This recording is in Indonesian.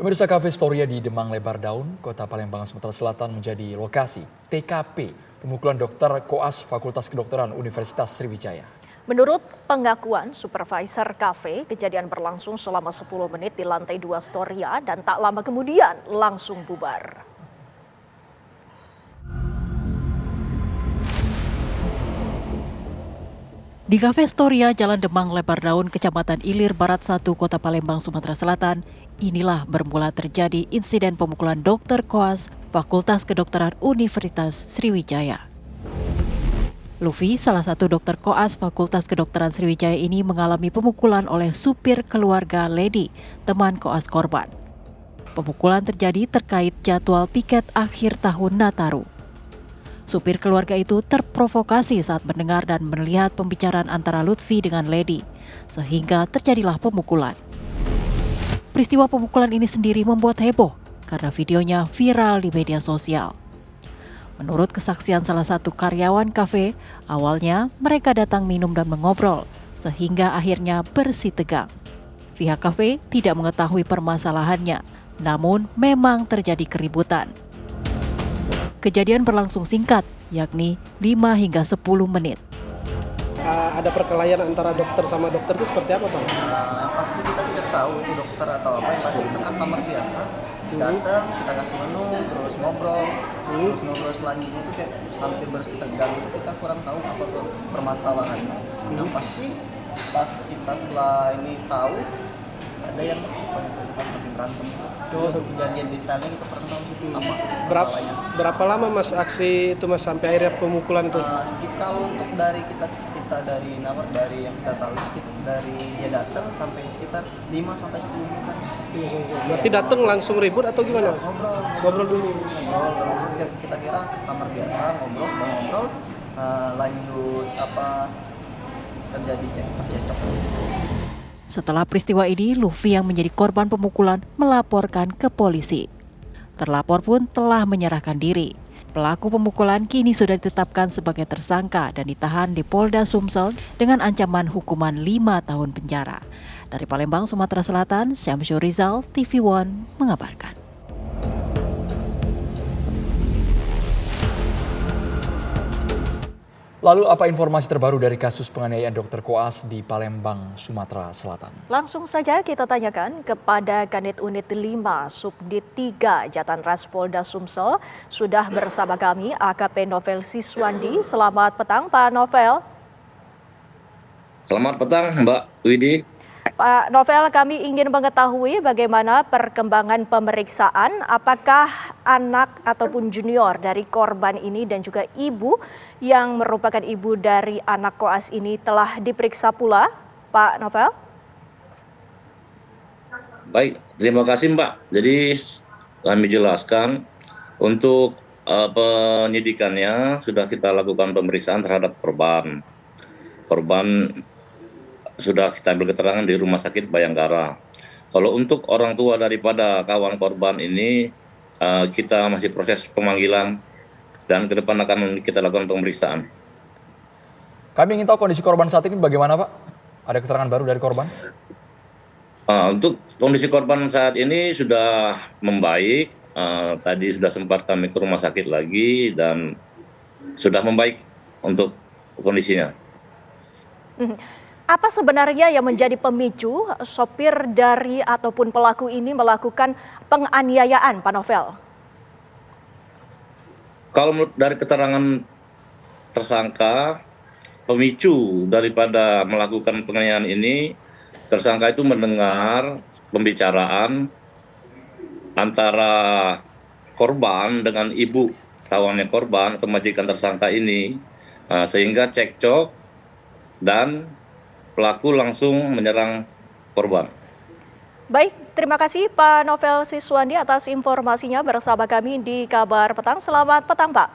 Pemirsa, Cafe Storia di Demang Lebar Daun, Kota Palembang, Sumatera Selatan menjadi lokasi TKP pemukulan dokter koas Fakultas Kedokteran Universitas Sriwijaya. Menurut pengakuan supervisor kafe, kejadian berlangsung selama 10 menit di lantai 2 Storia dan tak lama kemudian langsung bubar. Di Cafe Storia, Jalan Demang Lebar Daun, Kecamatan Ilir Barat 1, Kota Palembang, Sumatera Selatan, inilah bermula terjadi insiden pemukulan dokter koas Fakultas Kedokteran Universitas Sriwijaya. Luffy, salah satu dokter koas Fakultas Kedokteran Sriwijaya ini mengalami pemukulan oleh supir keluarga Lady, teman koas korban. Pemukulan terjadi terkait jadwal piket akhir tahun Nataru. Supir keluarga itu terprovokasi saat mendengar dan melihat pembicaraan antara Lutfi dengan Lady, sehingga terjadilah pemukulan. Peristiwa pemukulan ini sendiri membuat heboh karena videonya viral di media sosial. Menurut kesaksian salah satu karyawan kafe, awalnya mereka datang minum dan mengobrol, sehingga akhirnya bersih tegang. Pihak kafe tidak mengetahui permasalahannya, namun memang terjadi keributan. Kejadian berlangsung singkat, yakni 5 hingga 10 menit. Ada perkelahian antara dokter sama dokter itu seperti apa, Bang? Pasti kita tidak tahu itu dokter atau apa, yang pasti itu customer biasa. Datang, kita kasih menu, terus ngobrol, terus ngobrol selanjutnya itu kayak sampai bersih tegang, kita kurang tahu apa tuh permasalahannya. Yang pasti pas kita setelah ini tahu, ada yang pas berantem. Kejadian detailnya kita pernah tahu apa masalahnya. Berapa lama Mas aksi itu Mas sampai akhirnya pemukulan itu? Kita untuk dari dari yang kita tahu dari dia datang sampai sekitar 5 sampai 10 menit. Berarti datang langsung ribut atau gimana? Ngobrol dulu. Kita kira customer biasa ngobrol, lanjut apa terjadi cekcok. Setelah peristiwa ini, Luffy yang menjadi korban pemukulan melaporkan ke polisi. Terlapor pun telah menyerahkan diri. Pelaku pemukulan kini sudah ditetapkan sebagai tersangka dan ditahan di Polda Sumsel dengan ancaman hukuman 5 tahun penjara. Dari Palembang, Sumatera Selatan, Syamsur Rizal, TV One mengabarkan. Lalu apa informasi terbaru dari kasus penganiayaan dokter koas di Palembang, Sumatera Selatan? Langsung saja kita tanyakan kepada Kanit Unit 5 Subdit 3 Jatanras Polda Sumsel. Sudah bersama kami AKP Novel Siswandi. Selamat petang Pak Novel. Selamat petang Mbak Widi. Pak Novel, kami ingin mengetahui bagaimana perkembangan pemeriksaan, apakah anak ataupun junior dari korban ini dan juga ibu yang merupakan ibu dari anak koas ini telah diperiksa pula, Pak Novel? Baik, terima kasih Mbak. Jadi kami jelaskan untuk penyidikannya sudah kita lakukan pemeriksaan terhadap korban. Korban sudah kita ambil keterangan di Rumah Sakit Bayangkara. Kalau untuk orang tua daripada kawan korban ini, kita masih proses pemanggilan dan ke depan akan kita lakukan pemeriksaan. Kami ingin tahu kondisi korban saat ini bagaimana, Pak? Ada keterangan baru dari korban? Untuk kondisi korban saat ini sudah membaik. Tadi sudah sempat kami ke rumah sakit lagi dan sudah membaik untuk kondisinya. Apa sebenarnya yang menjadi pemicu sopir dari ataupun pelaku ini melakukan penganiayaan, Pak Novel? Kalau dari keterangan tersangka, pemicu daripada melakukan penganiayaan ini, tersangka itu mendengar pembicaraan antara korban dengan ibu tawannya korban atau majikan tersangka ini, sehingga cekcok dan pelaku langsung menyerang korban. Baik, terima kasih Pak Novel Siswandi atas informasinya bersama kami di Kabar Petang. Selamat petang, Pak.